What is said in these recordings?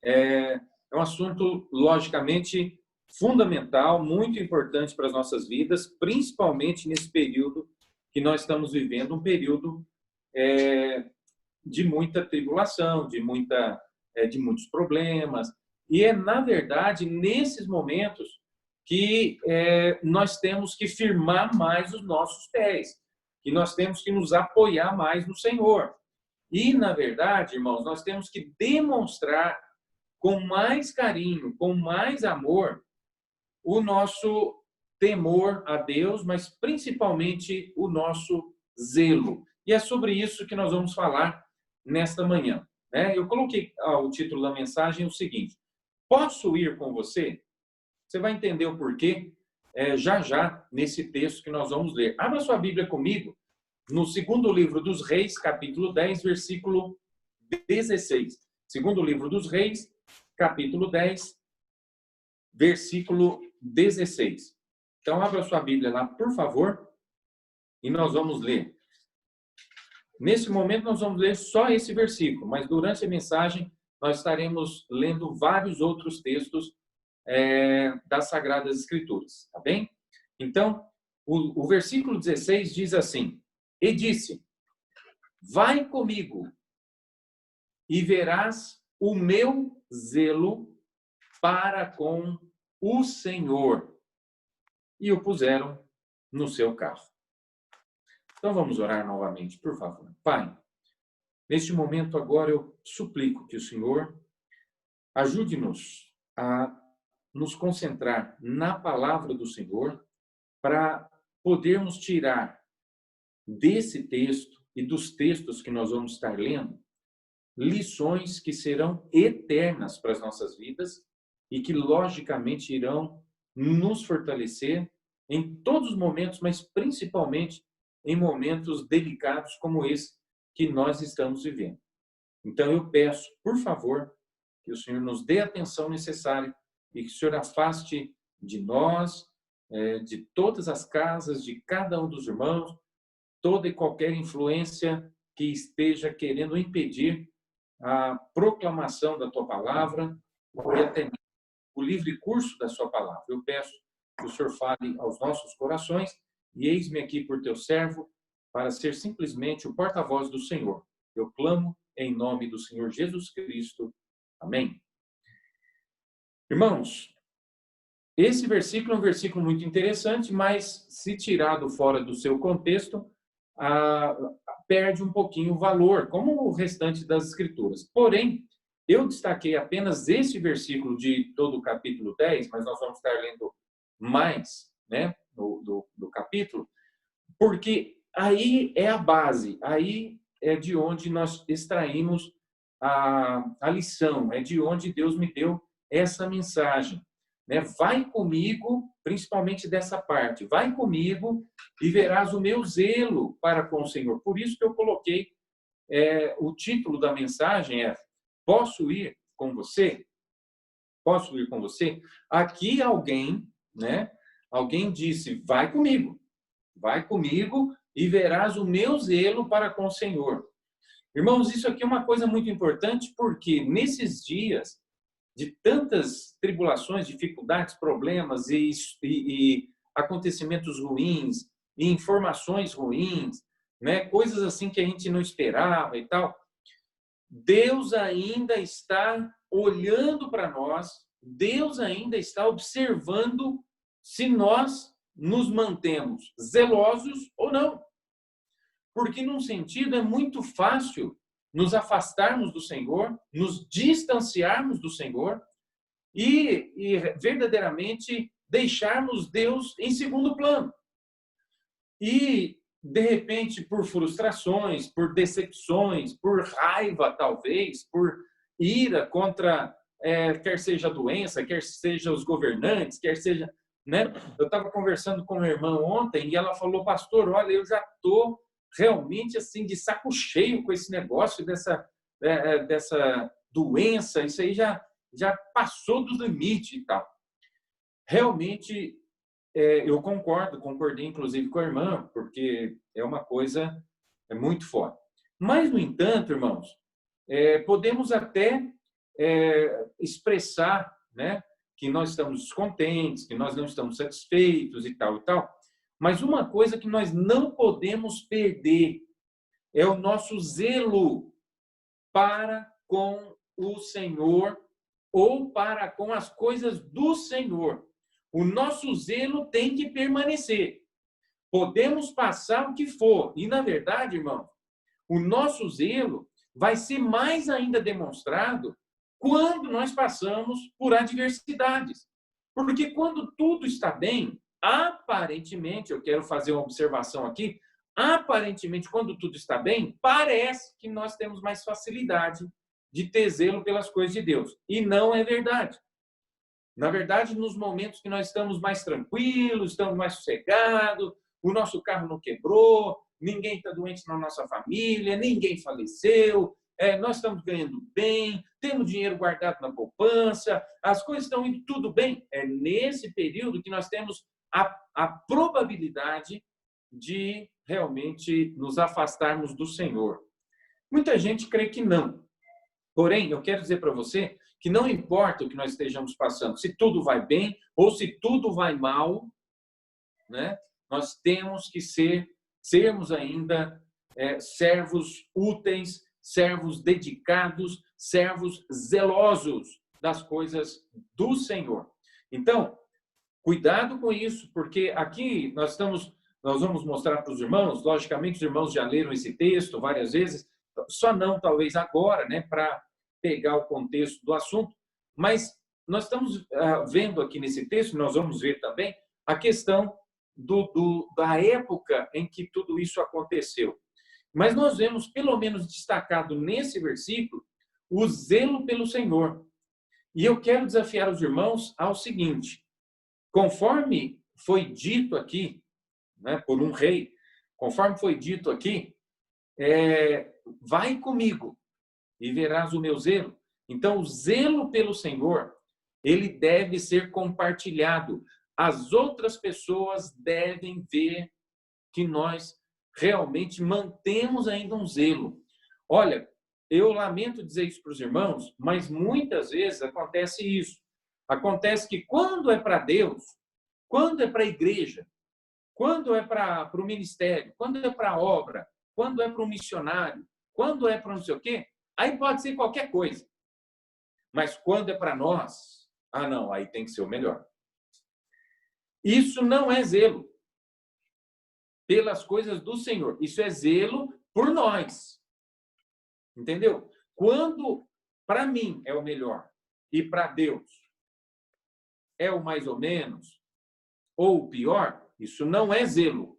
É um assunto, logicamente, fundamental, muito importante para as nossas vidas, principalmente nesse período que nós estamos vivendo, um período de muita tribulação, de muitos problemas. E na verdade, nesses momentos que nós temos que firmar mais os nossos pés, que nós temos que nos apoiar mais no Senhor. E, na verdade, irmãos, nós temos que demonstrar com mais carinho, com mais amor, o nosso temor a Deus, mas principalmente o nosso zelo. E é sobre isso que nós vamos falar nesta manhã. Eu coloquei o título da mensagem o seguinte: posso ir com você? Você vai entender o porquê já nesse texto que nós vamos ler. Abra sua Bíblia comigo no segundo livro dos Reis, capítulo 10, versículo 16. Segundo livro dos Reis, capítulo 10, versículo 16. Então, abra sua Bíblia lá, por favor, e nós vamos ler. Nesse momento, nós vamos ler só esse versículo, mas durante a mensagem, nós estaremos lendo vários outros textos das Sagradas Escrituras, tá bem? Então, o versículo 16 diz assim: e disse, vai comigo e verás o meu zelo para com o Senhor. E o puseram no seu carro. Então vamos orar novamente, por favor. Pai, neste momento agora eu suplico que o Senhor ajude-nos a nos concentrar na palavra do Senhor para podermos tirar desse texto e dos textos que nós vamos estar lendo lições que serão eternas para as nossas vidas e que, logicamente, irão nos fortalecer em todos os momentos, mas principalmente em momentos delicados como esse que nós estamos vivendo. Então, eu peço, por favor, que o Senhor nos dê a atenção necessária e que o Senhor afaste de nós, de todas as casas, de cada um dos irmãos, toda e qualquer influência que esteja querendo impedir a proclamação da Tua palavra e até mesmo o livre curso da Sua palavra. Eu peço que o Senhor fale aos nossos corações e eis-me aqui por Teu servo para ser simplesmente o porta-voz do Senhor. Eu clamo em nome do Senhor Jesus Cristo. Amém. Irmãos, esse versículo é um versículo muito interessante, mas se tirado fora do seu contexto, perde um pouquinho o valor, como o restante das Escrituras. Porém, eu destaquei apenas esse versículo de todo o capítulo 10, mas nós vamos estar lendo mais do capítulo, porque aí é a base, aí é de onde nós extraímos a lição, é de onde Deus me deu essa mensagem. Vai comigo, principalmente dessa parte, vai comigo e verás o meu zelo para com o Senhor. Por isso que eu coloquei o título da mensagem posso ir com você? Posso ir com você? Aqui alguém disse, vai comigo e verás o meu zelo para com o Senhor. Irmãos, isso aqui é uma coisa muito importante, porque nesses dias de tantas tribulações, dificuldades, problemas e acontecimentos ruins, e informações ruins, coisas assim que a gente não esperava e tal, Deus ainda está olhando para nós, Deus ainda está observando se nós nos mantemos zelosos ou não. Porque, num sentido, é muito fácil nos afastarmos do Senhor, nos distanciarmos do Senhor e verdadeiramente deixarmos Deus em segundo plano. E, de repente, por frustrações, por decepções, por raiva, talvez, por ira contra, quer seja a doença, quer seja os governantes, quer seja... Eu estava conversando com minha irmã ontem e ela falou, pastor, olha, eu já estou realmente assim de saco cheio com esse negócio dessa doença, isso aí já passou do limite e tal. Realmente, eu concordei inclusive com a irmã, porque é uma coisa muito forte. Mas, no entanto, irmãos, podemos até expressar, né, que nós estamos descontentes, que nós não estamos satisfeitos e tal e tal. Mas uma coisa que nós não podemos perder é o nosso zelo para com o Senhor ou para com as coisas do Senhor. O nosso zelo tem que permanecer. Podemos passar o que for. E, na verdade, irmão, o nosso zelo vai ser mais ainda demonstrado quando nós passamos por adversidades. Porque quando tudo está bem, aparentemente, eu quero fazer uma observação aqui, aparentemente, quando tudo está bem, parece que nós temos mais facilidade de ter zelo pelas coisas de Deus. E não é verdade. Na verdade, nos momentos que nós estamos mais tranquilos, estamos mais sossegados, o nosso carro não quebrou, ninguém está doente na nossa família, ninguém faleceu, nós estamos ganhando bem, temos dinheiro guardado na poupança, as coisas estão indo tudo bem. É nesse período que nós temos a probabilidade de realmente nos afastarmos do Senhor. Muita gente crê que não. Porém, eu quero dizer para você que não importa o que nós estejamos passando, se tudo vai bem ou se tudo vai mal, né? Nós temos que sermos ainda servos úteis, servos dedicados, servos zelosos das coisas do Senhor. Então, cuidado com isso, porque aqui nós vamos mostrar para os irmãos, logicamente os irmãos já leram esse texto várias vezes, só não talvez agora, né, para pegar o contexto do assunto, mas nós estamos vendo aqui nesse texto, nós vamos ver também a questão da época em que tudo isso aconteceu. Mas nós vemos, pelo menos destacado nesse versículo, o zelo pelo Senhor. E eu quero desafiar os irmãos ao seguinte, conforme foi dito aqui, né, por um rei, conforme foi dito aqui, vai comigo e verás o meu zelo. Então, o zelo pelo Senhor, ele deve ser compartilhado. As outras pessoas devem ver que nós realmente mantemos ainda um zelo. Olha, eu lamento dizer isso para os irmãos, mas muitas vezes acontece isso. Acontece que quando é para Deus, quando é para a igreja, quando é para o ministério, quando é para a obra, quando é para o missionário, quando é para não sei o quê, aí pode ser qualquer coisa. Mas quando é para nós, não, aí tem que ser o melhor. Isso não é zelo pelas coisas do Senhor. Isso é zelo por nós. Entendeu? Quando para mim é o melhor e para Deus é o mais ou menos ou o pior, isso não é zelo.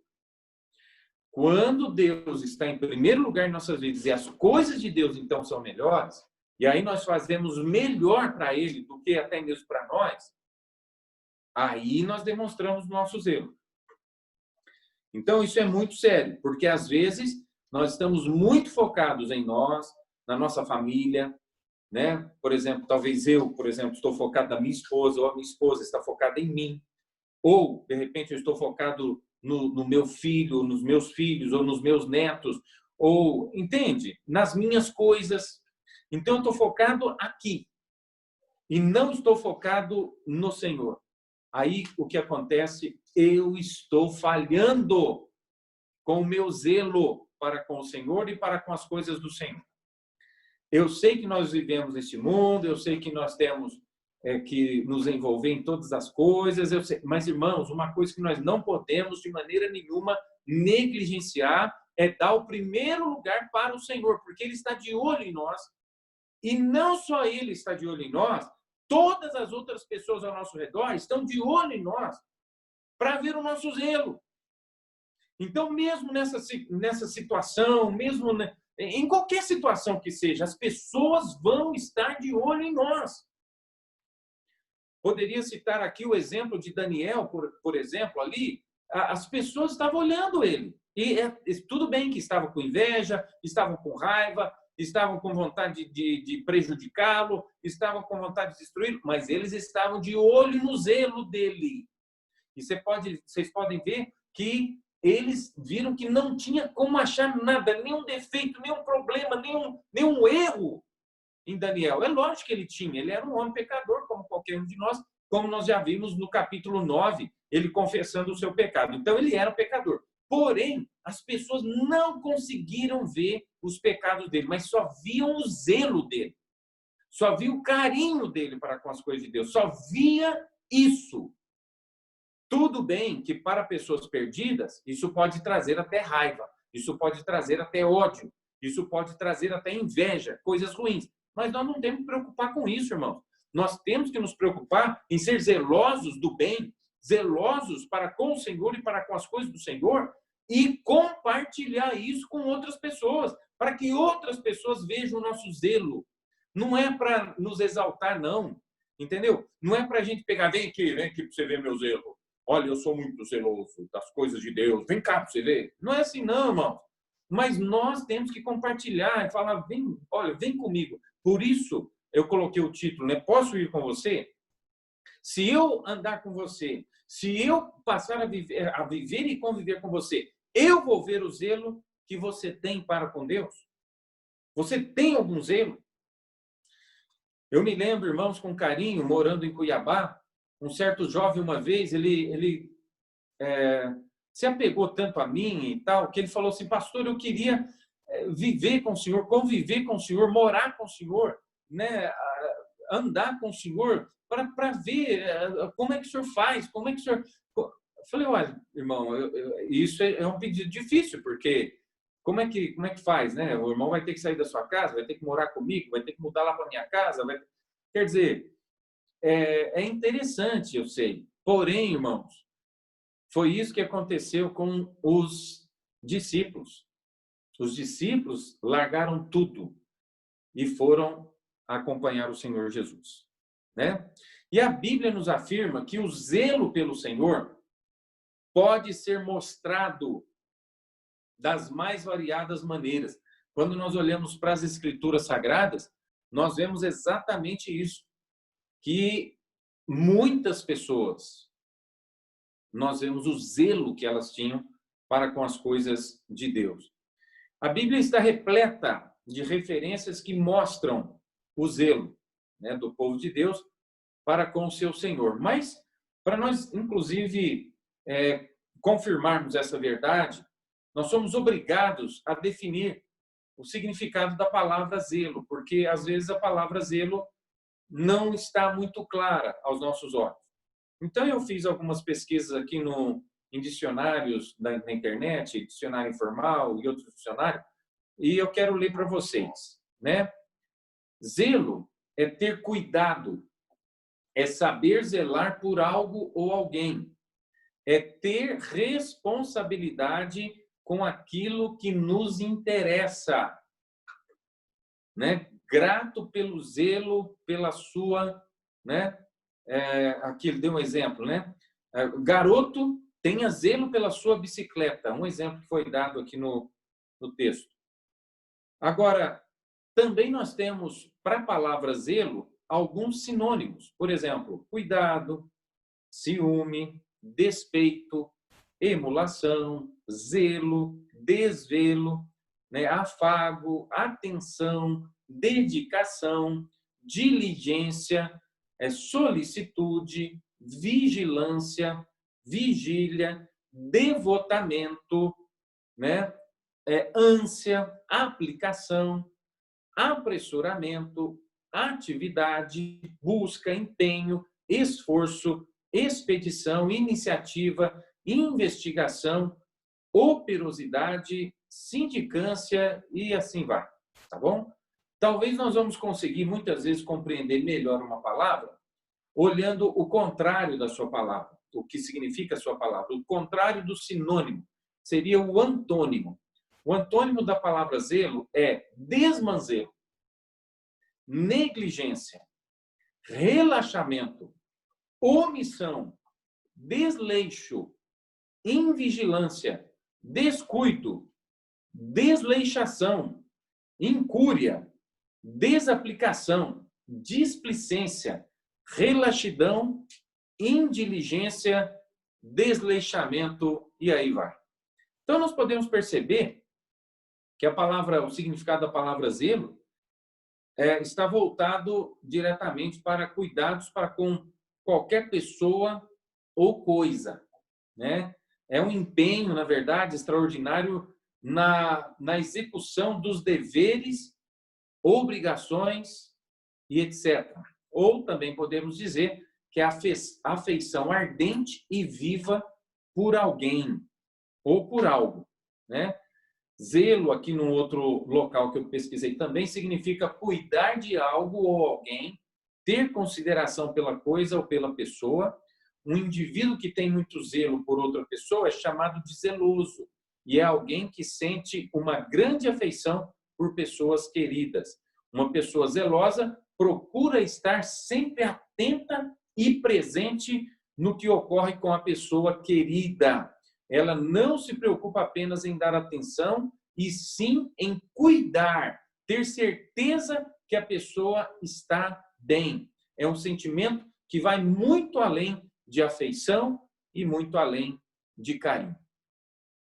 Quando Deus está em primeiro lugar em nossas vidas e as coisas de Deus então são melhores, e aí nós fazemos melhor para Ele do que até mesmo para nós, aí nós demonstramos nosso zelo. Então, isso é muito sério, porque às vezes nós estamos muito focados em nós, na nossa família, né? Por exemplo, talvez eu, estou focado na minha esposa, ou a minha esposa está focada em mim, ou, de repente, eu estou focado no meu filho, nos meus filhos, ou nos meus netos, ou, entende? Nas minhas coisas. Então, eu estou focado aqui, e não estou focado no Senhor. Aí, o que acontece? Eu estou falhando com o meu zelo para com o Senhor e para com as coisas do Senhor. Eu sei que nós vivemos neste mundo, eu sei que nós temos que nos envolver em todas as coisas, eu sei, mas, irmãos, uma coisa que nós não podemos de maneira nenhuma negligenciar é dar o primeiro lugar para o Senhor, porque Ele está de olho em nós, e não só Ele está de olho em nós, todas as outras pessoas ao nosso redor estão de olho em nós para ver o nosso zelo. Então, mesmo nessa situação, mesmo em qualquer situação que seja, as pessoas vão estar de olho em nós. Poderia citar aqui o exemplo de Daniel, por exemplo, ali, as pessoas estavam olhando ele. E tudo bem que estavam com inveja, estavam com raiva, estavam com vontade de prejudicá-lo, estavam com vontade de destruí-lo, mas eles estavam de olho no zelo dele. E vocês podem ver que eles viram que não tinha como achar nada, nenhum defeito, nenhum problema, nenhum erro em Daniel? É lógico que ele tinha. Ele era um homem pecador, como qualquer um de nós, como nós já vimos no capítulo 9, ele confessando o seu pecado. Então, ele era um pecador. Porém, as pessoas não conseguiram ver os pecados dele, mas só viam o zelo dele. Só via o carinho dele para com as coisas de Deus. Só via isso. Tudo bem que para pessoas perdidas, isso pode trazer até raiva. Isso pode trazer até ódio. Isso pode trazer até inveja, coisas ruins. Mas nós não temos que preocupar com isso, irmão. Nós temos que nos preocupar em ser zelosos do bem, zelosos para com o Senhor e para com as coisas do Senhor e compartilhar isso com outras pessoas, para que outras pessoas vejam o nosso zelo. Não é para nos exaltar, não. Entendeu? Não é para a gente pegar, vem aqui para você ver meu zelo. Olha, eu sou muito zeloso das coisas de Deus. Vem cá para você ver. Não é assim, não, irmão. Mas nós temos que compartilhar e falar, vem, olha, vem comigo. Por isso, eu coloquei o título, né? Posso ir com você? Se eu andar com você, se eu passar a viver e conviver com você, eu vou ver o zelo que você tem para com Deus? Você tem algum zelo? Eu me lembro, irmãos, com carinho, morando em Cuiabá, um certo jovem, uma vez, ele se apegou tanto a mim e tal, que ele falou assim, pastor, eu queria viver com o Senhor, conviver com o Senhor, morar com o Senhor, né? Andar com o Senhor, para ver como é que o Senhor faz, como é que o Senhor... Eu falei, olha, irmão, isso é um pedido difícil, porque como é que faz, né? O irmão vai ter que sair da sua casa, vai ter que morar comigo, vai ter que mudar lá para minha casa, quer dizer, é interessante, eu sei. Porém, irmãos, foi isso que aconteceu com os discípulos. Os discípulos largaram tudo e foram acompanhar o Senhor Jesus, né? E a Bíblia nos afirma que o zelo pelo Senhor pode ser mostrado das mais variadas maneiras. Quando nós olhamos para as Escrituras Sagradas, nós vemos exatamente isso, que muitas pessoas, nós vemos o zelo que elas tinham para com as coisas de Deus. A Bíblia está repleta de referências que mostram o zelo, né, do povo de Deus para com o seu Senhor. Mas, para nós, inclusive, confirmarmos essa verdade, nós somos obrigados a definir o significado da palavra zelo, porque, às vezes, a palavra zelo não está muito clara aos nossos olhos. Então, eu fiz algumas pesquisas aqui em dicionários na internet, dicionário informal e outros dicionários, e eu quero ler para vocês, né? Zelo é ter cuidado, é saber zelar por algo ou alguém, é ter responsabilidade com aquilo que nos interessa, né? Grato pelo zelo, pela sua, né? Aqui ele deu um exemplo, né? Garoto, tenha zelo pela sua bicicleta. Um exemplo que foi dado aqui no texto. Agora, também nós temos, para a palavra zelo, alguns sinônimos. Por exemplo, cuidado, ciúme, despeito, emulação, zelo, desvelo, né? Afago, atenção, dedicação, diligência, solicitude, vigilância, vigília, devotamento, né? Ânsia, aplicação, apressuramento, atividade, busca, empenho, esforço, expedição, iniciativa, investigação, operosidade, sindicância e assim vai, tá bom? Talvez nós vamos conseguir muitas vezes compreender melhor uma palavra olhando o contrário da sua palavra, o que significa a sua palavra. O contrário do sinônimo seria o antônimo. O antônimo da palavra zelo é desmanzelo, negligência, relaxamento, omissão, desleixo, invigilância, descuido, desleixação, incúria, desaplicação, displicência, relaxidão, indiligência, desleixamento e aí vai. Então nós podemos perceber que o significado da palavra zelo está voltado diretamente para cuidados para com qualquer pessoa ou coisa, né? É um empenho, na verdade, extraordinário na execução dos deveres, obrigações e etc. Ou também podemos dizer que é a afeição ardente e viva por alguém ou por algo, né? Zelo, aqui num outro local que eu pesquisei também, significa cuidar de algo ou alguém, ter consideração pela coisa ou pela pessoa. Um indivíduo que tem muito zelo por outra pessoa é chamado de zeloso, e é alguém que sente uma grande afeição por pessoas queridas. Uma pessoa zelosa procura estar sempre atenta e presente no que ocorre com a pessoa querida. Ela não se preocupa apenas em dar atenção, e sim em cuidar, ter certeza que a pessoa está bem. É um sentimento que vai muito além de afeição e muito além de carinho.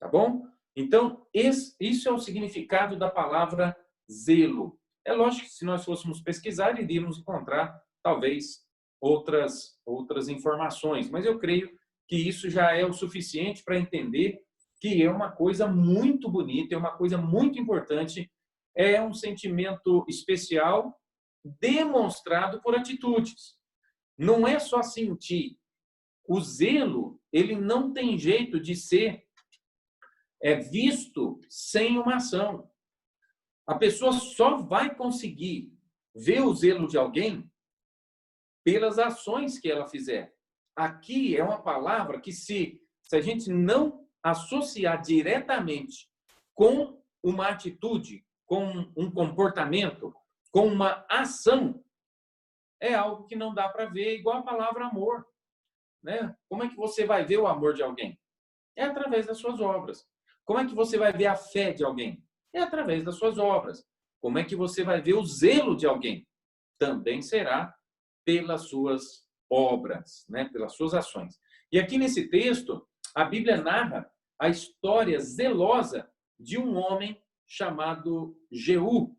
Tá bom? Então, isso é o significado da palavra zelo. É lógico que se nós fôssemos pesquisar, iríamos encontrar, talvez, outras informações, mas eu creio que isso já é o suficiente para entender que é uma coisa muito bonita, é uma coisa muito importante, é um sentimento especial demonstrado por atitudes. Não é só sentir. O zelo, ele não tem jeito de ser visto sem uma ação. A pessoa só vai conseguir ver o zelo de alguém pelas ações que ela fizer. Aqui é uma palavra que, se a gente não associar diretamente com uma atitude, com um comportamento, com uma ação, é algo que não dá para ver, igual a palavra amor, né? Como é que você vai ver o amor de alguém? É através das suas obras. Como é que você vai ver a fé de alguém? É através das suas obras. Como é que você vai ver o zelo de alguém? Também será pelas suas obras, né? Pelas suas ações. E aqui nesse texto, a Bíblia narra a história zelosa de um homem chamado Jeú,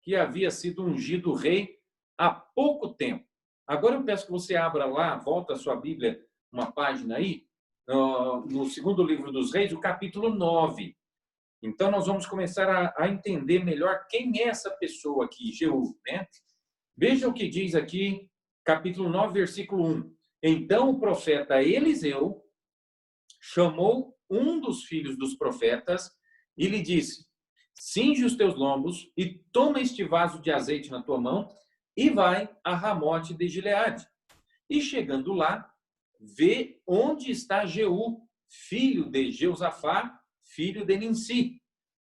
que havia sido ungido rei há pouco tempo. Agora eu peço que você abra lá, volta a sua Bíblia, uma página aí, no segundo livro dos Reis, o capítulo 9. Então, nós vamos começar a entender melhor quem é essa pessoa aqui, Jeú, né? Veja o que diz aqui, capítulo 9, versículo 1. Então, o profeta Eliseu chamou um dos filhos dos profetas e lhe disse: cinge os teus lombos e toma este vaso de azeite na tua mão e vai a Ramote de Gileade. E chegando lá, vê onde está Jeú, filho de Jeosafá, filho de Ninsi.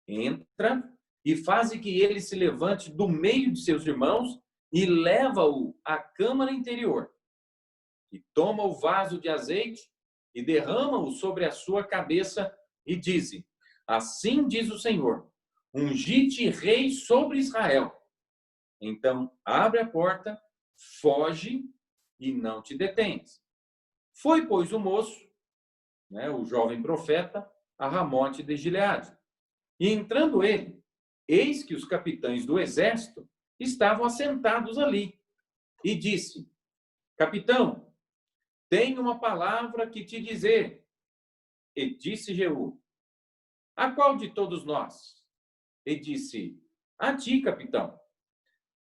Entra e faz que ele se levante do meio de seus irmãos e leva-o à câmara interior. E toma o vaso de azeite e derrama-o sobre a sua cabeça e diz: assim diz o Senhor, ungi-te rei sobre Israel. Então abre a porta, foge e não te detens. Foi, pois, o moço, né, o jovem profeta, a Ramote de Gileade. E entrando ele, eis que os capitães do exército estavam assentados ali. E disse: capitão, tenho uma palavra que te dizer. E disse Jeú: a qual de todos nós? E disse: a ti, capitão.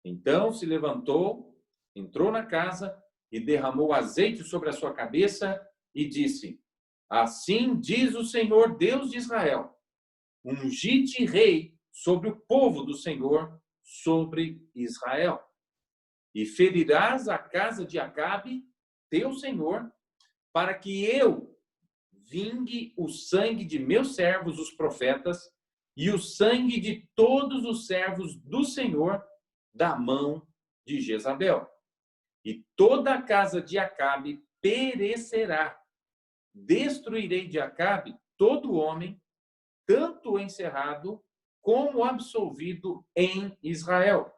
Então se levantou, entrou na casa e derramou azeite sobre a sua cabeça e disse: assim diz o Senhor Deus de Israel, ungi-te rei sobre o povo do Senhor, sobre Israel. E ferirás a casa de Acabe, teu senhor, para que eu vingue o sangue de meus servos, os profetas, e o sangue de todos os servos do Senhor da mão de Jezabel. E toda a casa de Acabe perecerá. Destruirei de Acabe todo homem, tanto encerrado como absolvido em Israel.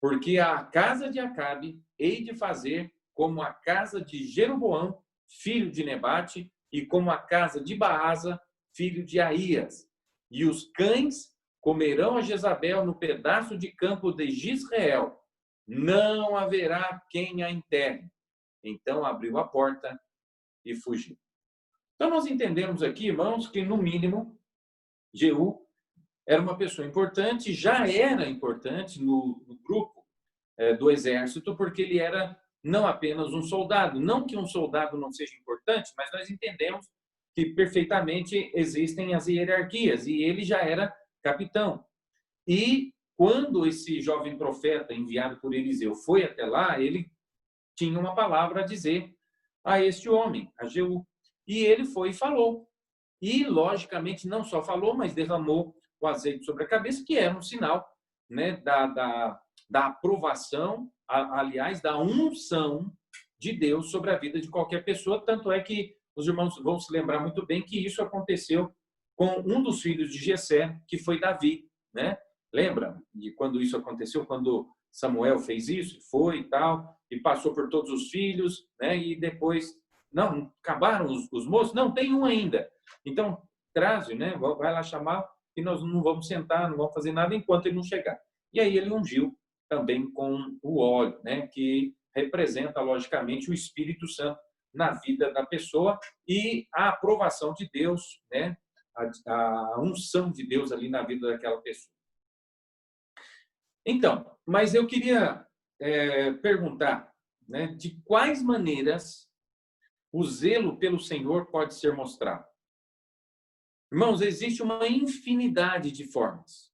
Porque a casa de Acabe hei de fazer como a casa de Jeroboão, filho de Nebate, e como a casa de Baasa, filho de Aías. E os cães comerão a Jezabel no pedaço de campo de Jezreel, não haverá quem a enterre. Então abriu a porta e fugiu. Então nós entendemos aqui, irmãos, que no mínimo Jeú era uma pessoa importante, já era importante no grupo do exército, porque ele era não apenas um soldado. Não que um soldado não seja importante, mas nós entendemos que perfeitamente existem as hierarquias, e ele já era capitão. E quando esse jovem profeta enviado por Eliseu foi até lá, ele tinha uma palavra a dizer a este homem, a Jeú. E ele foi e falou. E, logicamente, não só falou, mas derramou o azeite sobre a cabeça, que era um sinal, né, da aprovação, aliás, da unção de Deus sobre a vida de qualquer pessoa. Tanto é que os irmãos vão se lembrar muito bem que isso aconteceu com um dos filhos de Jessé, que foi Davi, né? Lembra de quando isso aconteceu? Quando Samuel fez isso, foi e tal, e passou por todos os filhos, né? E depois, não, acabaram os moços? Não, tem um ainda. Então, traz, né? Vai lá chamar, e nós não vamos sentar, não vamos fazer nada enquanto ele não chegar. E aí ele ungiu também com o óleo, né? Que representa, logicamente, o Espírito Santo na vida da pessoa e a aprovação de Deus, né? A unção de Deus ali na vida daquela pessoa. Então, mas eu queria perguntar, né? De quais maneiras o zelo pelo Senhor pode ser mostrado? Irmãos, existe uma infinidade de formas.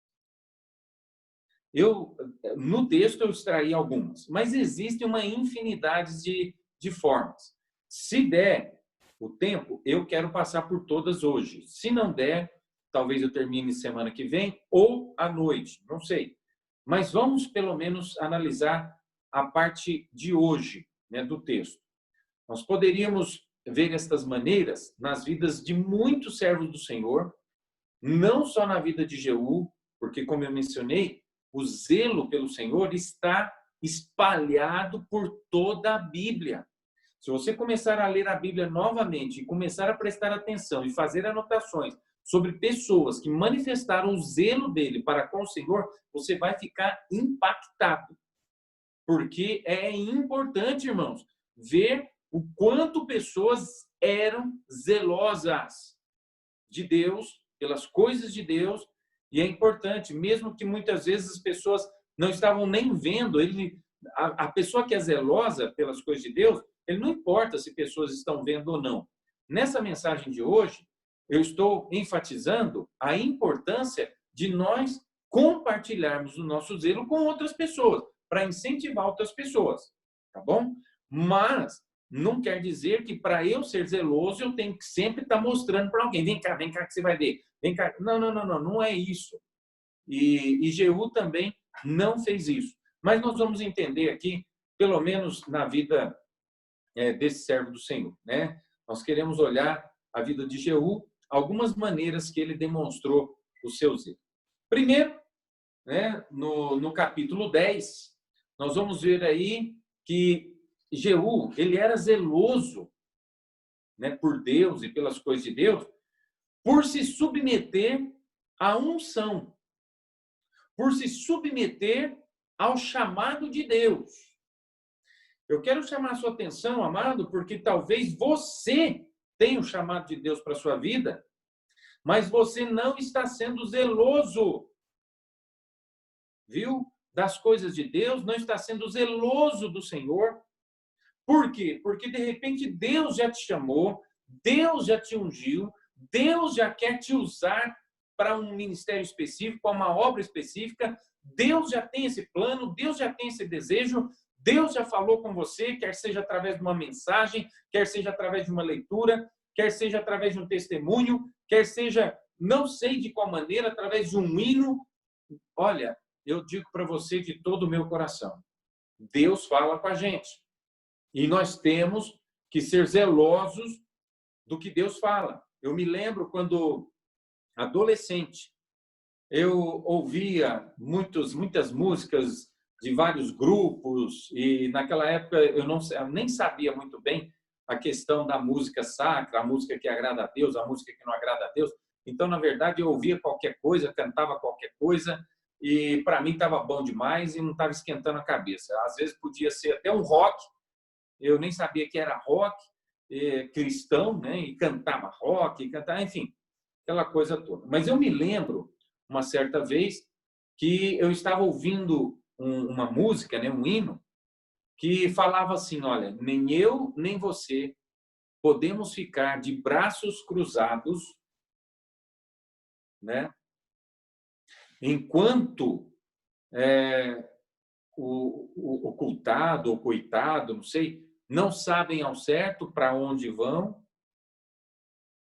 No texto eu extraí algumas, mas existe uma infinidade de formas. Se der o tempo, eu quero passar por todas hoje. Se não der, talvez eu termine semana que vem ou à noite, não sei. Mas vamos pelo menos analisar a parte de hoje, né, do texto. Nós poderíamos ver estas maneiras nas vidas de muitos servos do Senhor, não só na vida de Jeú, porque, como eu mencionei, o zelo pelo Senhor está espalhado por toda a Bíblia. Se você começar a ler a Bíblia novamente e começar a prestar atenção e fazer anotações sobre pessoas que manifestaram o zelo dele para com o Senhor, você vai ficar impactado. Porque é importante, irmãos, ver o quanto pessoas eram zelosas de Deus, pelas coisas de Deus, e é importante, mesmo que muitas vezes as pessoas não estavam nem vendo, a pessoa que é zelosa pelas coisas de Deus, ele não importa se pessoas estão vendo ou não. Nessa mensagem de hoje, eu estou enfatizando a importância de nós compartilharmos o nosso zelo com outras pessoas, para incentivar outras pessoas, tá bom? Mas não quer dizer que para eu ser zeloso eu tenho que sempre estar mostrando para alguém, vem cá que você vai ver, vem cá. Não é isso. E Jeú também não fez isso. Mas nós vamos entender aqui, pelo menos na vida desse servo do Senhor, né? Nós queremos olhar a vida de Jeú, algumas maneiras que ele demonstrou o seu zelo. Primeiro, né, no capítulo 10, nós vamos ver aí que Jeú, ele era zeloso, né, por Deus e pelas coisas de Deus, por se submeter à unção, por se submeter ao chamado de Deus. Eu quero chamar a sua atenção, amado, porque talvez você tenha o chamado de Deus para a sua vida, mas você não está sendo zeloso, viu? Das coisas de Deus, não está sendo zeloso do Senhor. Por quê? Porque, de repente, Deus já te chamou, Deus já te ungiu, Deus já quer te usar para um ministério específico, para uma obra específica. Deus já tem esse plano, Deus já tem esse desejo, Deus já falou com você, quer seja através de uma mensagem, quer seja através de uma leitura, quer seja através de um testemunho, quer seja, não sei de qual maneira, através de um hino. Olha, eu digo para você de todo o meu coração, Deus fala com a gente. E nós temos que ser zelosos do que Deus fala. Eu me lembro quando adolescente, eu ouvia muitas músicas de vários grupos, e naquela época eu nem sabia muito bem a questão da música sacra, a música que agrada a Deus, a música que não agrada a Deus. Então, na verdade, eu ouvia qualquer coisa, cantava qualquer coisa, e para mim estava bom demais e não estava esquentando a cabeça. Às vezes podia ser até um rock, eu nem sabia que era rock, cristão, né? E cantava rock, enfim, aquela coisa toda. Mas eu me lembro, uma certa vez, que eu estava ouvindo uma música, né? Um hino, que falava assim, olha, nem eu, nem você podemos ficar de braços cruzados, né? Enquanto o cultado ou coitado, não sei, não sabem ao certo para onde vão,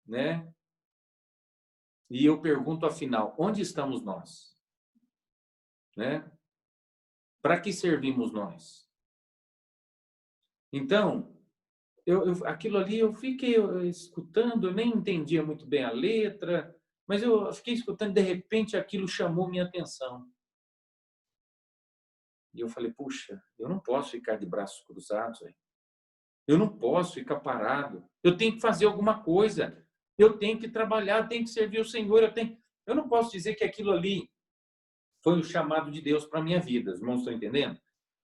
né? E eu pergunto, afinal, onde estamos nós? Né? Para que servimos nós? Então, aquilo ali eu fiquei escutando, eu nem entendia muito bem a letra, mas eu fiquei escutando, de repente aquilo chamou minha atenção. E eu falei, puxa, eu não posso ficar de braços cruzados, véio. Eu não posso ficar parado. Eu tenho que fazer alguma coisa. Eu tenho que trabalhar, eu tenho que servir o Senhor. Eu não posso dizer que aquilo ali foi o chamado de Deus para a minha vida. Os irmãos estão entendendo?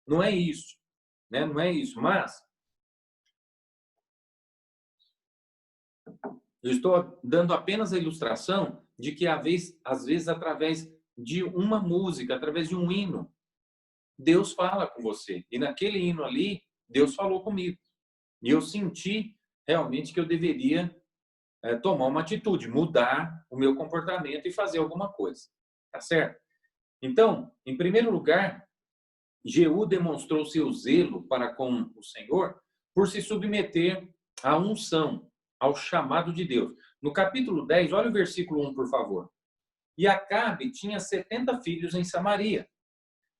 Não é isso. Né? Não é isso. Mas eu estou dando apenas a ilustração de que, às vezes, através de uma música, através de um hino, Deus fala com você. E naquele hino ali, Deus falou comigo. E eu senti realmente que eu deveria tomar uma atitude, mudar o meu comportamento e fazer alguma coisa. Tá certo? Então, em primeiro lugar, Jeú demonstrou seu zelo para com o Senhor por se submeter à unção, ao chamado de Deus. No capítulo 10, olha o versículo 1, por favor. E Acabe tinha 70 filhos em Samaria.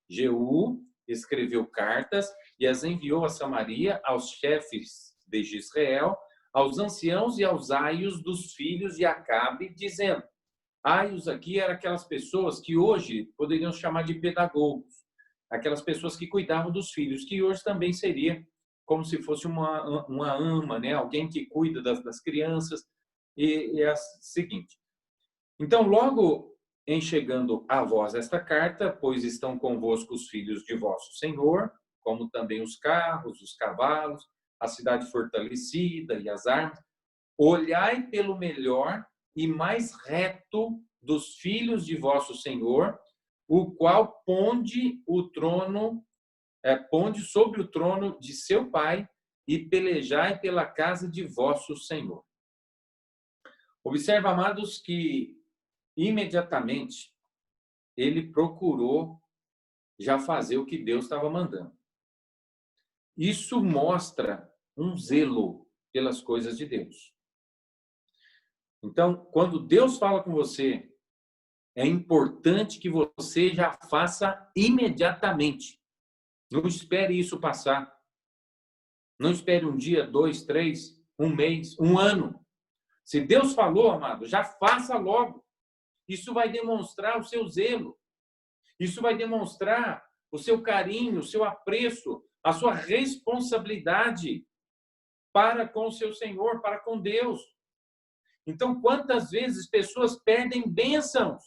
Jeú escreveu cartas e as enviou a Samaria aos chefes de Israel, aos anciãos e aos aios dos filhos de Acabe, dizendo: aios aqui eram aquelas pessoas que hoje poderiam chamar de pedagogos, aquelas pessoas que cuidavam dos filhos, que hoje também seria como se fosse uma ama, né? Alguém que cuida das crianças. E é o seguinte. Então, logo em chegando a vós esta carta, pois estão convosco os filhos de vosso Senhor, como também os carros, os cavalos, a cidade fortalecida e as armas. Olhai pelo melhor e mais reto dos filhos de vosso Senhor, o qual ponde sobre o trono de seu pai, e pelejai pela casa de vosso Senhor. Observa, amados, que imediatamente ele procurou já fazer o que Deus estava mandando. Isso mostra um zelo pelas coisas de Deus. Então, quando Deus fala com você, é importante que você já faça imediatamente. Não espere isso passar. Não espere um dia, 2, 3, um mês, um ano. Se Deus falou, amado, já faça logo. Isso vai demonstrar o seu zelo. Isso vai demonstrar o seu carinho, o seu apreço, a sua responsabilidade para com o seu Senhor, para com Deus. Então, quantas vezes pessoas perdem bênçãos?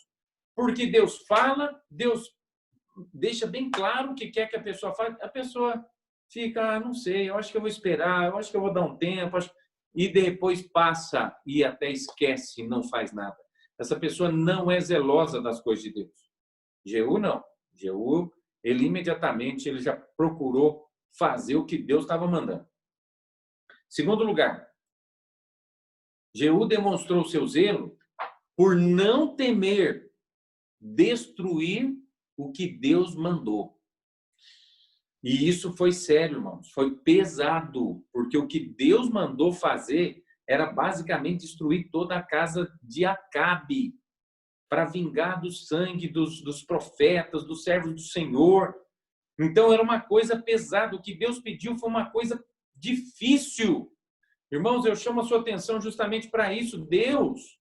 Porque Deus fala, Deus deixa bem claro o que quer que a pessoa faça, a pessoa fica, não sei, eu acho que eu vou esperar, eu acho que eu vou dar um tempo, e depois passa e até esquece, não faz nada. Essa pessoa não é zelosa das coisas de Deus. Jeú não. Jeú, ele imediatamente ele já procurou fazer o que Deus estava mandando. Segundo lugar, Jeú demonstrou seu zelo por não temer destruir o que Deus mandou. E isso foi sério, irmãos. Foi pesado, porque o que Deus mandou fazer era basicamente destruir toda a casa de Acabe, para vingar do sangue dos profetas, dos servos do Senhor. Então, era uma coisa pesada. O que Deus pediu foi uma coisa difícil. Irmãos, eu chamo a sua atenção justamente para isso. Deus,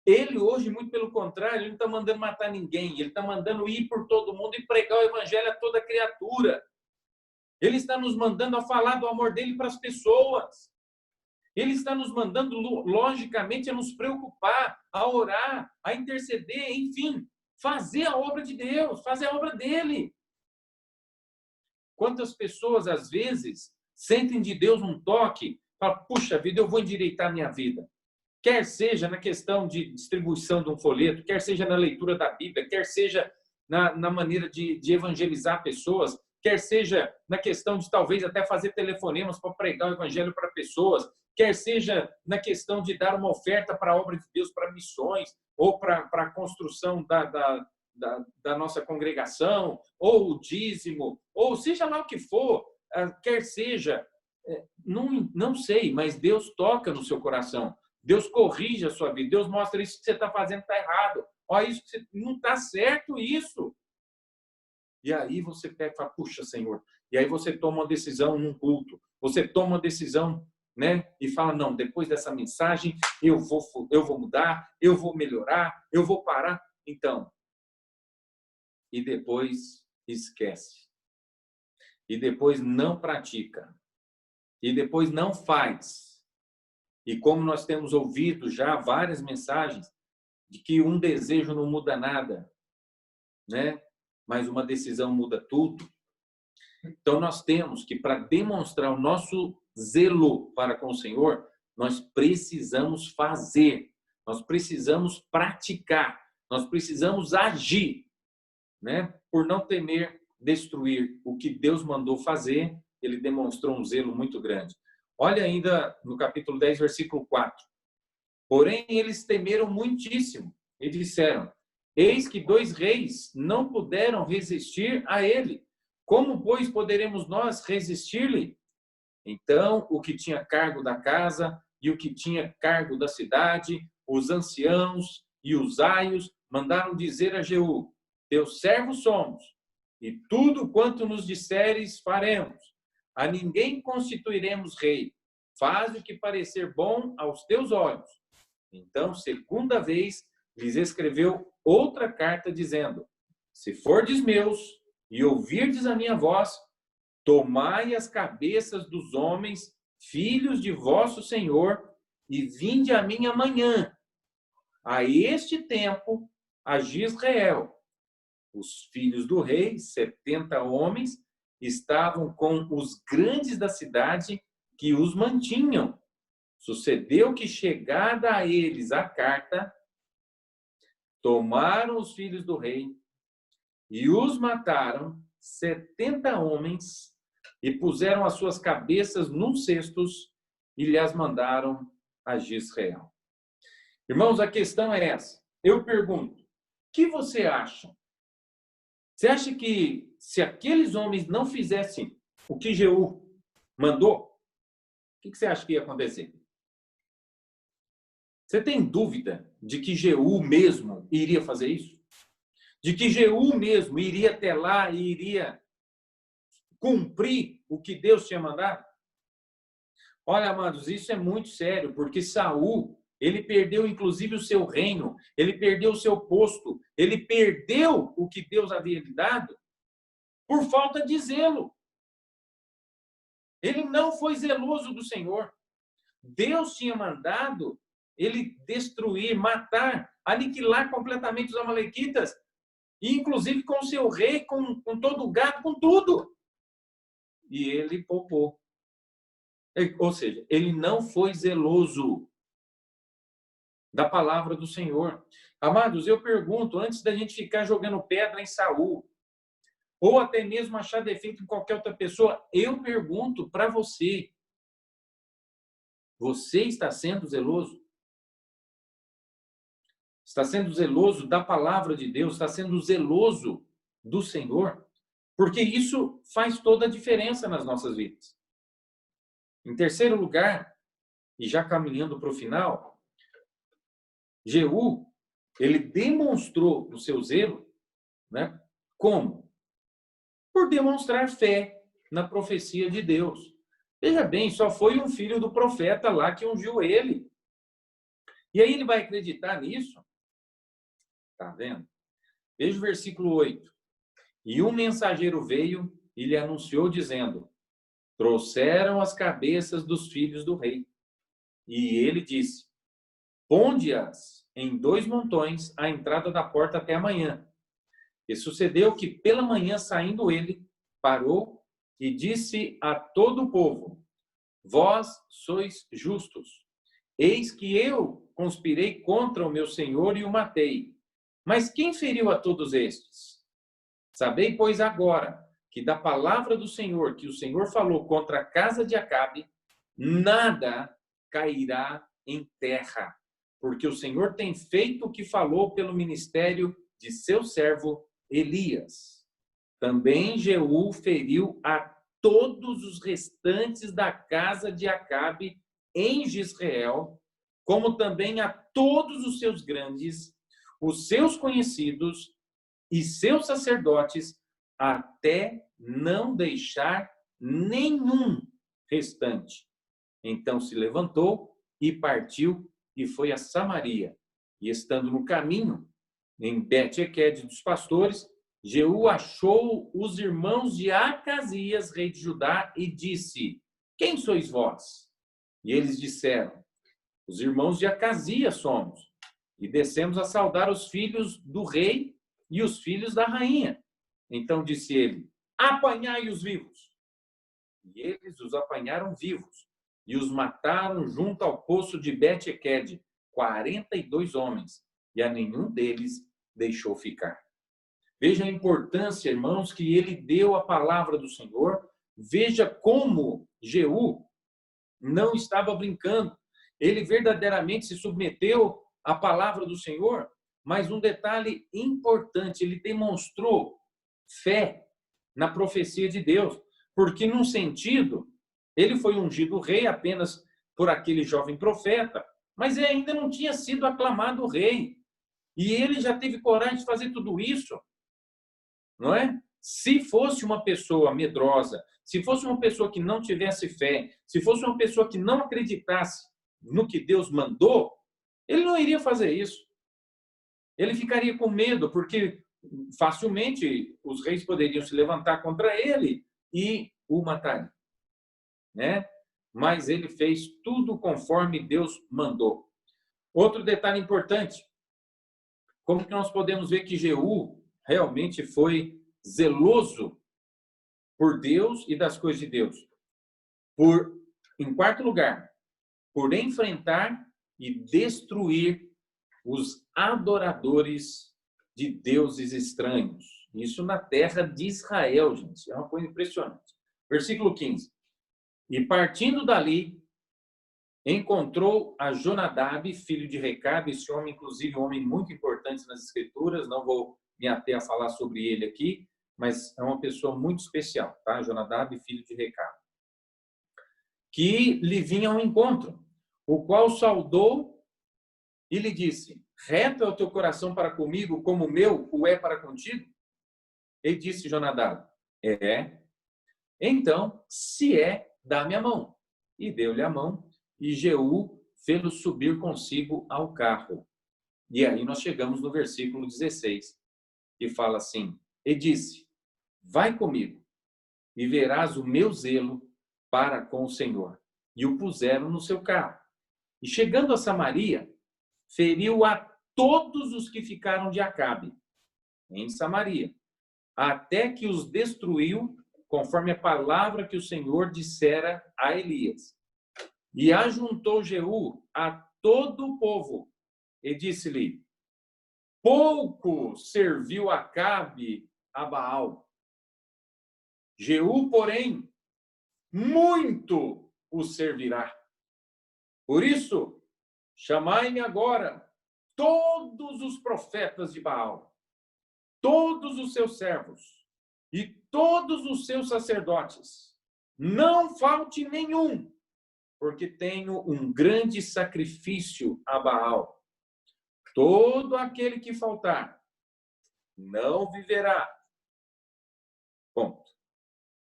ele hoje, muito pelo contrário, ele não está mandando matar ninguém. Ele está mandando ir por todo mundo e pregar o evangelho a toda criatura. Ele está nos mandando a falar do amor dele para as pessoas. Ele está nos mandando, logicamente, a nos preocupar, a orar, a interceder, enfim. fazer a obra de Deus, fazer a obra dele. Quantas pessoas, às vezes, sentem de Deus um toque, falam, puxa vida, eu vou endireitar a minha vida. Quer seja na questão de distribuição de um folheto, quer seja na leitura da Bíblia, quer seja na maneira de evangelizar pessoas, quer seja na questão de talvez até fazer telefonemas para pregar o evangelho para pessoas, quer seja na questão de dar uma oferta para a obra de Deus, para missões, ou para a construção da nossa congregação, ou o dízimo, ou seja lá o que for, quer seja, não sei, mas Deus toca no seu coração. Deus corrige a sua vida. Deus mostra isso que você está fazendo está errado. Olha, isso que você, não está certo isso. E aí você pega e fala, puxa, Senhor. E aí você toma uma decisão num culto. Você toma uma decisão, né? E fala, não, depois dessa mensagem, eu vou mudar, eu vou melhorar, eu vou parar. Então, e depois esquece. E depois não pratica. E depois não faz. E como nós temos ouvido já várias mensagens de que um desejo não muda nada, né? Mas uma decisão muda tudo. Então nós temos que, para demonstrar o nosso zelo para com o Senhor, nós precisamos fazer, nós precisamos praticar, nós precisamos agir, né? Por não temer destruir o que Deus mandou fazer, ele demonstrou um zelo muito grande. Olha ainda no capítulo 10, versículo 4. Porém, eles temeram muitíssimo e disseram, eis que 2 reis não puderam resistir a ele. Como, pois, poderemos nós resistir-lhe? Então, o que tinha cargo da casa e o que tinha cargo da cidade, os anciãos e os aios, mandaram dizer a Jeú, teus servos somos, e tudo quanto nos disseres faremos. A ninguém constituiremos rei. Faz o que parecer bom aos teus olhos. Então, segunda vez, lhes escreveu outra carta dizendo, se fordes meus e ouvirdes a minha voz, tomai as cabeças dos homens, filhos de vosso Senhor, e vinde a mim amanhã. A este tempo, a Jezreel. Os filhos do rei, 70 homens, estavam com os grandes da cidade que os mantinham. Sucedeu que, chegada a eles a carta, tomaram os filhos do rei e os mataram, 70 homens, e puseram as suas cabeças num cestos e lhes mandaram a Jezreel. Irmãos, a questão é essa. Eu pergunto, o que você acha? Você acha que se aqueles homens não fizessem o que Jeú mandou, o que você acha que ia acontecer? Você tem dúvida de que Jeú mesmo iria fazer isso? De que Jeú mesmo iria até lá e iria cumprir o que Deus tinha mandado? Olha, amados, isso é muito sério, porque Saul, ele perdeu inclusive o seu reino, ele perdeu o seu posto, ele perdeu o que Deus havia lhe dado por falta de zelo. Ele não foi zeloso do Senhor. Deus tinha mandado ele destruir, matar, aniquilar completamente os amalequitas, e inclusive com o seu rei, com todo o gado, com tudo. E ele poupou. Ou seja, ele não foi zeloso da palavra do Senhor. Amados, eu pergunto, antes da gente ficar jogando pedra em Saul, ou até mesmo achar defeito em qualquer outra pessoa, eu pergunto para você, você está sendo zeloso? Está sendo zeloso da palavra de Deus? Está sendo zeloso do Senhor? Porque isso faz toda a diferença nas nossas vidas. Em terceiro lugar, e já caminhando para o final, Jeú, ele demonstrou o seu zelo, né? Como? Por demonstrar fé na profecia de Deus. Veja bem, só foi um filho do profeta lá que ungiu ele. E aí ele vai acreditar nisso? Tá vendo? Veja o versículo 8. E um mensageiro veio e lhe anunciou, dizendo, trouxeram as cabeças dos filhos do rei. E ele disse, ponde-as em 2 montões à entrada da porta até amanhã. E sucedeu que, pela manhã, saindo ele, parou e disse a todo o povo: Vós sois justos. Eis que eu conspirei contra o meu senhor e o matei. Mas quem feriu a todos estes? Sabei, pois, agora, que da palavra do Senhor, que o Senhor falou contra a casa de Acabe, nada cairá em terra, porque o Senhor tem feito o que falou pelo ministério de seu servo Elias. Também Jeú feriu a todos os restantes da casa de Acabe em Jezreel, como também a todos os seus grandes, os seus conhecidos e seus sacerdotes, até não deixar nenhum restante. Então se levantou e partiu e foi a Samaria. E estando no caminho, em Bet-Equed dos pastores, Jeú achou os irmãos de Acasias, rei de Judá, e disse: Quem sois vós? E eles disseram: Os irmãos de Acasias somos, e descemos a saudar os filhos do rei e os filhos da rainha. Então disse ele: Apanhai os vivos. E eles os apanharam vivos, e os mataram junto ao poço de Bet-Equed, 42 homens, e a nenhum deles deixou ficar. Veja a importância, irmãos, que ele deu à palavra do Senhor. Veja como Jeú não estava brincando. Ele verdadeiramente se submeteu à palavra do Senhor. Mas um detalhe importante, ele demonstrou fé na profecia de Deus. Porque, num sentido, ele foi ungido rei apenas por aquele jovem profeta, mas ele ainda não tinha sido aclamado rei. E ele já teve coragem de fazer tudo isso, não é? Se fosse uma pessoa medrosa, se fosse uma pessoa que não tivesse fé, se fosse uma pessoa que não acreditasse no que Deus mandou, ele não iria fazer isso. Ele ficaria com medo, porque facilmente os reis poderiam se levantar contra ele e o matariam, né? Mas ele fez tudo conforme Deus mandou. Outro detalhe importante: como que nós podemos ver que Jeú realmente foi zeloso por Deus e das coisas de Deus? Em quarto lugar, por enfrentar e destruir os adoradores de deuses estranhos. Isso na terra de Israel, gente. É uma coisa impressionante. Versículo 15. E partindo dali, encontrou a Jonadab, filho de Recabe, esse homem, inclusive, um homem muito importante nas Escrituras, não vou me ater a falar sobre ele aqui, mas é uma pessoa muito especial, tá? Jonadab, filho de Recabe, que lhe vinha ao encontro, o qual saudou e lhe disse: Reto é o teu coração para comigo, como o meu o é para contigo? E disse Jonadab: É. Então, se é, dá-me a mão. E deu-lhe a mão. E Jeú fê-lo subir consigo ao carro. E aí nós chegamos no versículo 16, que fala assim: E disse: Vai comigo, e verás o meu zelo para com o Senhor. E o puseram no seu carro. E chegando a Samaria, feriu a todos os que ficaram de Acabe, em Samaria, até que os destruiu, conforme a palavra que o Senhor dissera a Elias. E ajuntou Jeú a todo o povo, e disse-lhe: Pouco serviu Acabe a Baal. Jeú, porém, muito o servirá. Por isso, chamai-me agora todos os profetas de Baal, todos os seus servos e todos os seus sacerdotes. Não falte nenhum, porque tenho um grande sacrifício a Baal. Todo aquele que faltar não viverá. Ponto.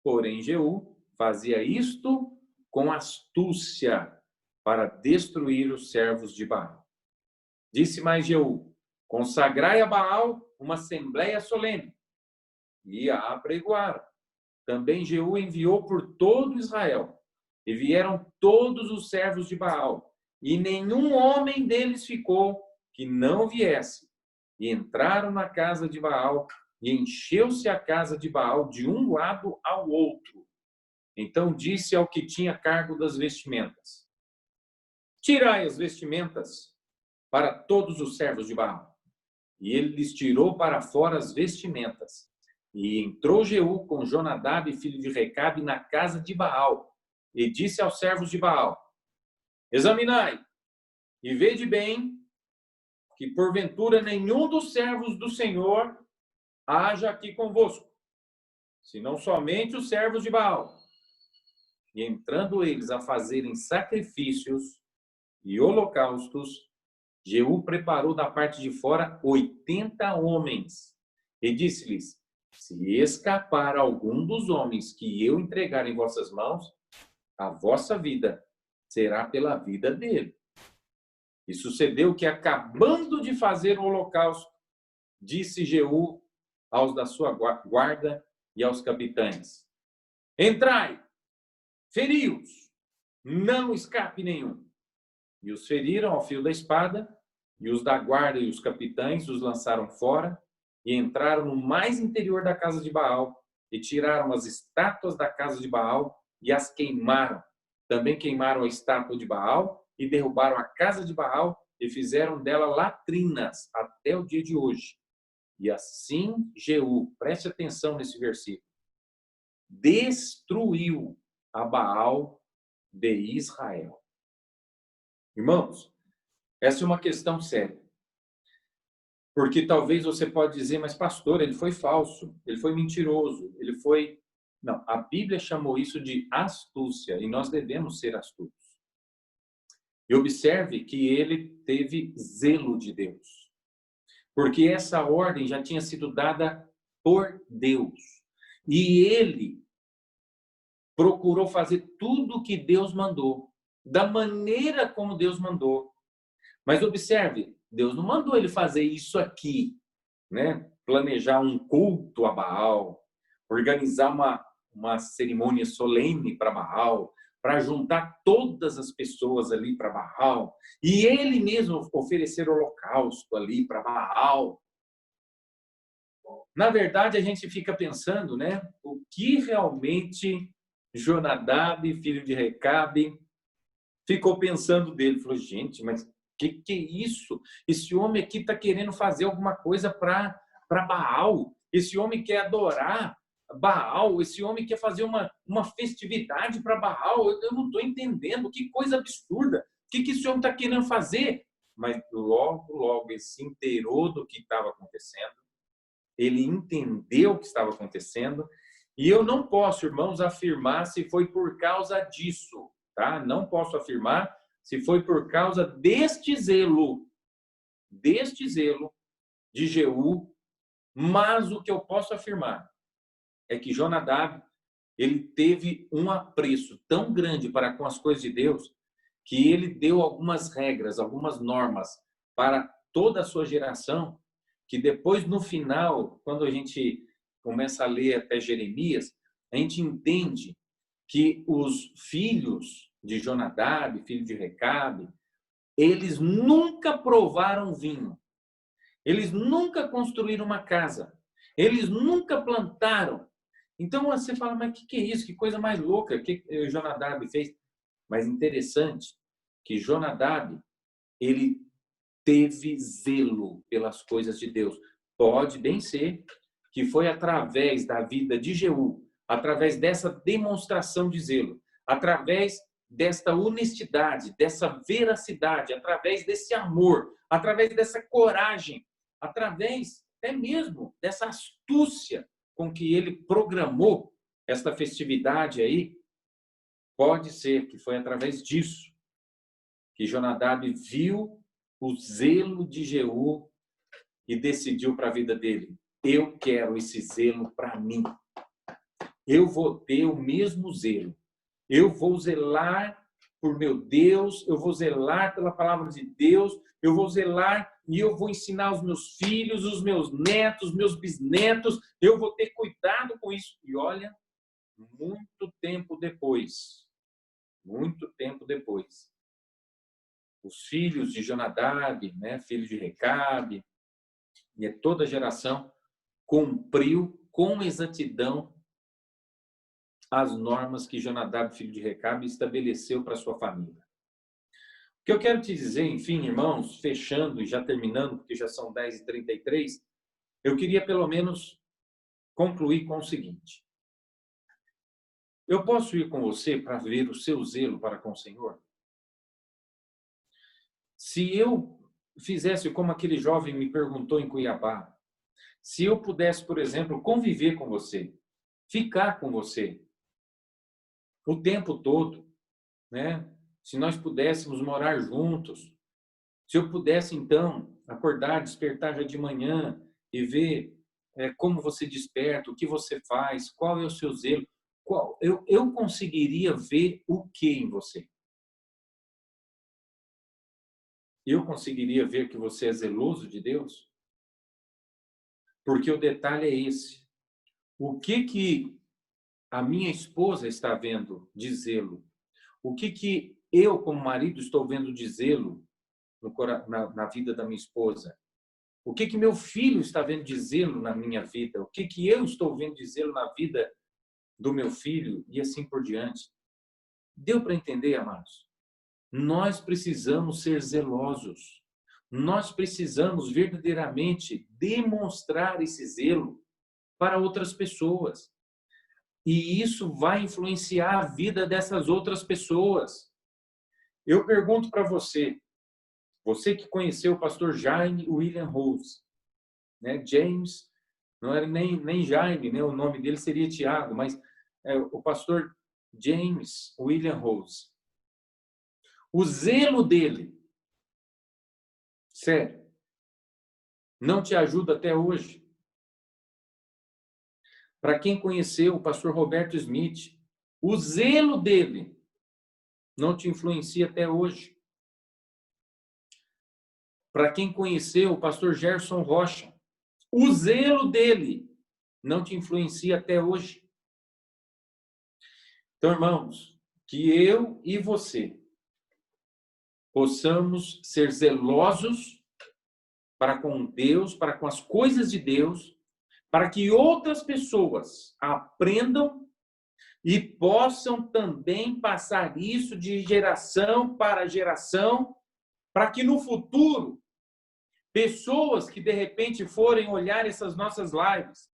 Porém, Jeú fazia isto com astúcia para destruir os servos de Baal. Disse mais Jeú: Consagrai a Baal uma assembleia solene. E a apregoaram. Também Jeú enviou por todo Israel. E vieram todos os servos de Baal, e nenhum homem deles ficou que não viesse. E entraram na casa de Baal e encheu-se a casa de Baal de um lado ao outro. Então disse ao que tinha cargo das vestimentas: tirai as vestimentas para todos os servos de Baal. E ele lhes tirou para fora as vestimentas. E entrou Jeú com Jonadab, filho de Recabe, na casa de Baal. E disse aos servos de Baal: examinai e vede bem que porventura nenhum dos servos do Senhor haja aqui convosco, senão somente os servos de Baal. E entrando eles a fazerem sacrifícios e holocaustos, Jeú preparou da parte de fora 80 homens e disse-lhes: se escapar algum dos homens que eu entregar em vossas mãos, a vossa vida será pela vida dele. E sucedeu que, acabando de fazer o holocausto, disse Jeú aos da sua guarda e aos capitães: entrai, feri-os, não escape nenhum. E os feriram ao fio da espada, e os da guarda e os capitães os lançaram fora, e entraram no mais interior da casa de Baal, e tiraram as estátuas da casa de Baal, e as queimaram. Também queimaram a estátua de Baal, e derrubaram a casa de Baal, e fizeram dela latrinas, até o dia de hoje. E assim Jeú, preste atenção nesse versículo, destruiu a Baal de Israel. Irmãos, essa é uma questão séria. Porque talvez você pode dizer, mas pastor, ele foi falso, ele foi mentiroso, ele foi... Não, a Bíblia chamou isso de astúcia, e nós devemos ser astutos. E observe que ele teve zelo de Deus. Porque essa ordem já tinha sido dada por Deus. E ele procurou fazer tudo o que Deus mandou, da maneira como Deus mandou. Mas observe, Deus não mandou ele fazer isso aqui, né? Planejar um culto a Baal, organizar uma cerimônia solene para Baal, para juntar todas as pessoas ali para Baal, e ele mesmo oferecer holocausto ali para Baal. Na verdade, a gente fica pensando, né? O que realmente Jonadab, filho de Recabe, ficou pensando dele? Falou, gente, mas que é isso? Esse homem aqui está querendo fazer alguma coisa para Baal. Esse homem quer adorar Baal. Esse homem quer fazer uma festividade para Baal. Eu não estou entendendo. Que coisa absurda. O que esse homem está querendo fazer? Mas logo ele se inteirou do que estava acontecendo. Ele entendeu o que estava acontecendo. E eu não posso, irmãos, afirmar se foi por causa disso. Tá? Não posso afirmar se foi por causa deste zelo de Jeú, mas o que eu posso afirmar é que Jonadab, ele teve um apreço tão grande para com as coisas de Deus, que ele deu algumas regras, algumas normas para toda a sua geração, que depois, no final, quando a gente começa a ler até Jeremias, a gente entende que os filhos de Jonadab, filho de Recabe, eles nunca provaram vinho. Eles nunca construíram uma casa. Eles nunca plantaram. Então você fala, mas o que é isso? Que coisa mais louca que Jonadab fez. Mas interessante que Jonadab, ele teve zelo pelas coisas de Deus. Pode bem ser que foi através da vida de Jeú, através dessa demonstração de zelo, através desta honestidade, dessa veracidade, através desse amor, através dessa coragem, através até mesmo dessa astúcia com que ele programou esta festividade aí, pode ser que foi através disso que Jonadab viu o zelo de Jeú e decidiu para a vida dele: eu quero esse zelo para mim. Eu vou ter o mesmo zelo. Eu vou zelar por meu Deus, eu vou zelar pela palavra de Deus, eu vou zelar e eu vou ensinar os meus filhos, os meus netos, os meus bisnetos, eu vou ter cuidado com isso. E olha, muito tempo depois, os filhos de Jonadab, né, filho de Recabe, e toda a geração cumpriu com exatidão as normas que Jonadab, filho de Recabe, estabeleceu para sua família. O que eu quero te dizer, enfim, irmãos, fechando e já terminando, porque já são 10h33, eu queria pelo menos concluir com o seguinte. Eu posso ir com você para ver o seu zelo para com o Senhor? Se eu fizesse como aquele jovem me perguntou em Cuiabá, se eu pudesse, por exemplo, conviver com você, ficar com você o tempo todo, né? Se nós pudéssemos morar juntos, se eu pudesse, então, acordar, despertar já de manhã e ver como você desperta, o que você faz, qual é o seu zelo, eu conseguiria ver o que em você? Eu conseguiria ver que você é zeloso de Deus? Porque o detalhe é esse. O que a minha esposa está vendo de zelo? O que eu, como marido, estou vendo de zelo na vida da minha esposa? O que meu filho está vendo de zelo na minha vida? O que eu estou vendo de zelo na vida do meu filho? E assim por diante. Deu para entender, amados? Nós precisamos ser zelosos. Nós precisamos verdadeiramente demonstrar esse zelo para outras pessoas. E isso vai influenciar a vida dessas outras pessoas. Eu pergunto para você, você que conheceu o pastor Jaime William Rose, né? James, não era nem Jaime, né? O nome dele seria Tiago, mas o pastor James William Rose. O zelo dele, sério, não te ajuda até hoje? Para quem conheceu o pastor Roberto Smith, o zelo dele não te influencia até hoje? Para quem conheceu o pastor Gerson Rocha, o zelo dele não te influencia até hoje? Então, irmãos, que eu e você possamos ser zelosos para com Deus, para com as coisas de Deus, para que outras pessoas aprendam e possam também passar isso de geração para geração, para que no futuro, pessoas que de repente forem olhar essas nossas lives,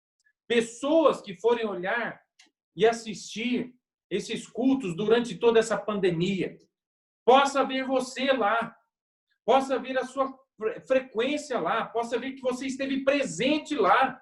pessoas que forem olhar e assistir esses cultos durante toda essa pandemia, possa ver você lá, possa ver a sua frequência lá, possa ver que você esteve presente lá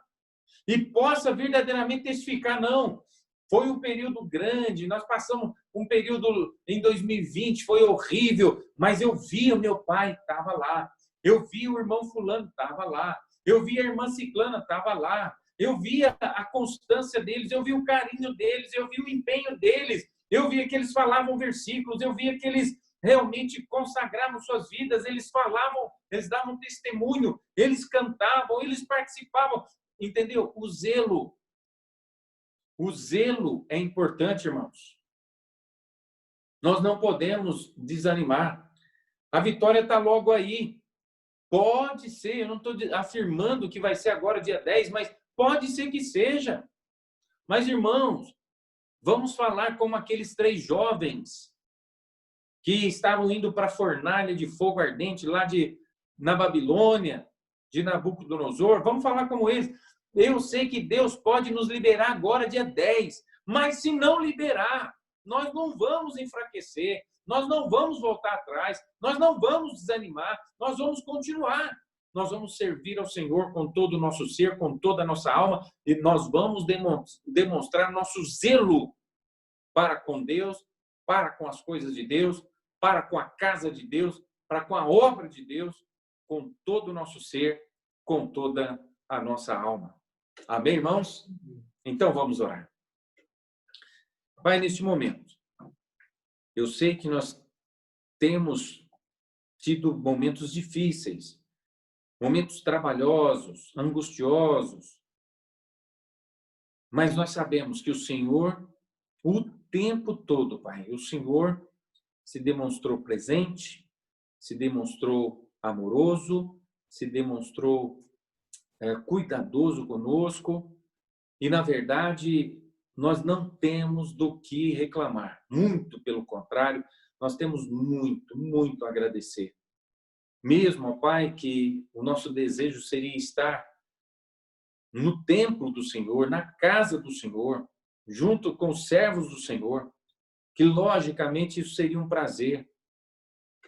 e possa verdadeiramente testificar, não, foi um período grande, nós passamos um período em 2020, foi horrível, mas eu vi o meu pai estava lá, eu vi o irmão fulano estava lá, eu vi a irmã ciclana estava lá, eu vi a constância deles, eu vi o carinho deles, eu vi o empenho deles, eu vi que eles falavam versículos, eu vi que eles realmente consagravam suas vidas, eles falavam, eles davam testemunho, eles cantavam, eles participavam, entendeu? O zelo é importante, irmãos. Nós não podemos desanimar. A vitória está logo aí. Pode ser, eu não estou afirmando que vai ser agora dia 10, mas pode ser que seja. Mas, irmãos, vamos falar como aqueles 3 jovens que estavam indo para a fornalha de fogo ardente lá na Babilônia, de Nabucodonosor. Vamos falar como eles. Eu sei que Deus pode nos liberar agora, dia 10, mas se não liberar, nós não vamos enfraquecer, nós não vamos voltar atrás, nós não vamos desanimar, nós vamos continuar. Nós vamos servir ao Senhor com todo o nosso ser, com toda a nossa alma, e nós vamos demonstrar nosso zelo para com Deus, para com as coisas de Deus, para com a casa de Deus, para com a obra de Deus, com todo o nosso ser, com toda a nossa alma. Amém, irmãos? Então vamos orar. Pai, neste momento, eu sei que nós temos tido momentos difíceis, momentos trabalhosos, angustiosos, mas nós sabemos que o Senhor, o tempo todo, Pai, o Senhor se demonstrou presente, se demonstrou amoroso, se demonstrou cuidadoso conosco e, na verdade, nós não temos do que reclamar. Muito pelo contrário, nós temos muito, muito a agradecer. Mesmo, ó Pai, que o nosso desejo seria estar no templo do Senhor, na casa do Senhor, junto com os servos do Senhor, que logicamente isso seria um prazer.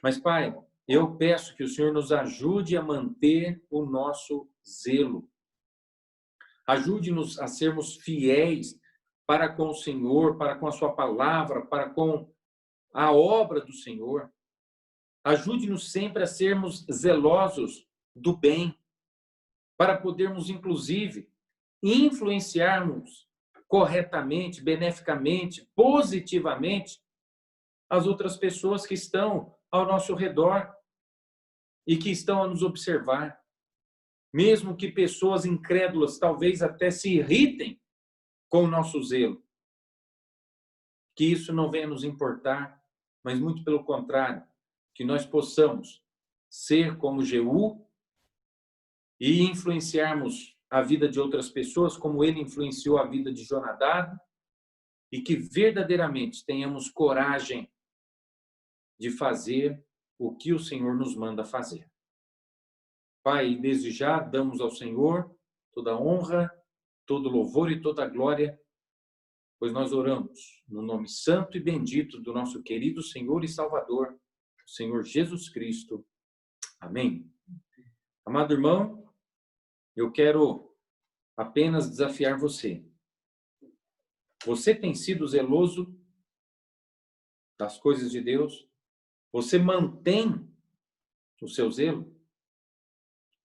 Mas, Pai, eu peço que o Senhor nos ajude a manter o nosso zelo. Ajude-nos a sermos fiéis para com o Senhor, para com a sua palavra, para com a obra do Senhor. Ajude-nos sempre a sermos zelosos do bem, para podermos, inclusive, influenciarmos corretamente, beneficamente, positivamente as outras pessoas que estão ao nosso redor e que estão a nos observar. Mesmo que pessoas incrédulas talvez até se irritem com o nosso zelo. Que isso não venha nos importar, mas muito pelo contrário, que nós possamos ser como Jeú e influenciarmos a vida de outras pessoas como ele influenciou a vida de Jonadab e que verdadeiramente tenhamos coragem de fazer o que o Senhor nos manda fazer. Pai, desde já damos ao Senhor toda a honra, todo louvor e toda a glória, pois nós oramos no nome santo e bendito do nosso querido Senhor e Salvador, o Senhor Jesus Cristo. Amém. Amado irmão, eu quero apenas desafiar você. Você tem sido zeloso das coisas de Deus? Você mantém o seu zelo?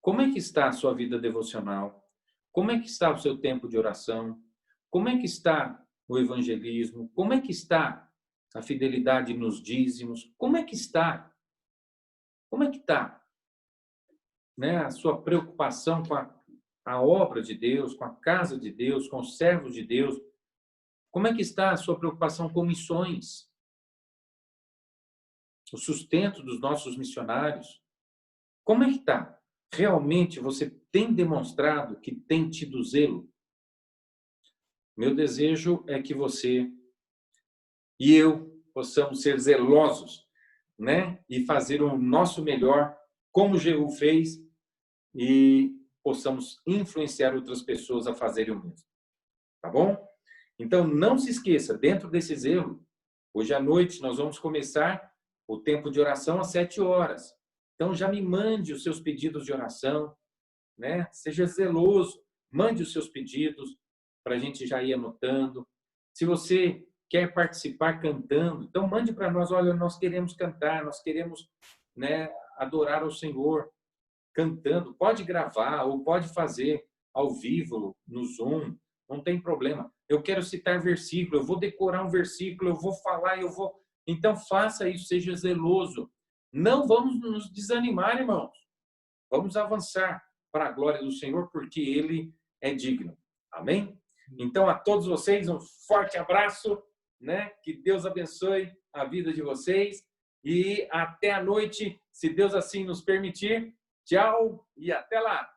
Como é que está a sua vida devocional? Como é que está o seu tempo de oração? Como é que está o evangelismo? Como é que está a fidelidade nos dízimos? Como é que está? Como é que está, né, a sua preocupação com a obra de Deus, com a casa de Deus, com os servos de Deus? Como é que está a sua preocupação com missões? O sustento dos nossos missionários? Como é que está? Realmente você tem demonstrado que tem tido zelo? Meu desejo é que você e eu possamos ser zelosos, né? E fazer o nosso melhor, como Jeú fez, e possamos influenciar outras pessoas a fazerem o mesmo. Tá bom? Então, não se esqueça, dentro desse zelo, hoje à noite nós vamos começar o tempo de oração às 7 horas. Então, já me mande os seus pedidos de oração, né? Seja zeloso, mande os seus pedidos para a gente já ir anotando. Se você quer participar cantando, então mande para nós, olha, nós queremos cantar, nós queremos, né, adorar ao Senhor cantando. Pode gravar ou pode fazer ao vivo, no Zoom, não tem problema. Eu quero citar versículo, eu vou decorar um versículo, eu vou falar, eu vou... Então faça isso, seja zeloso. Não vamos nos desanimar, irmãos. Vamos avançar para a glória do Senhor, porque Ele é digno. Amém? Então, a todos vocês, um forte abraço, né? Que Deus abençoe a vida de vocês e até a noite, se Deus assim nos permitir. Tchau e até lá!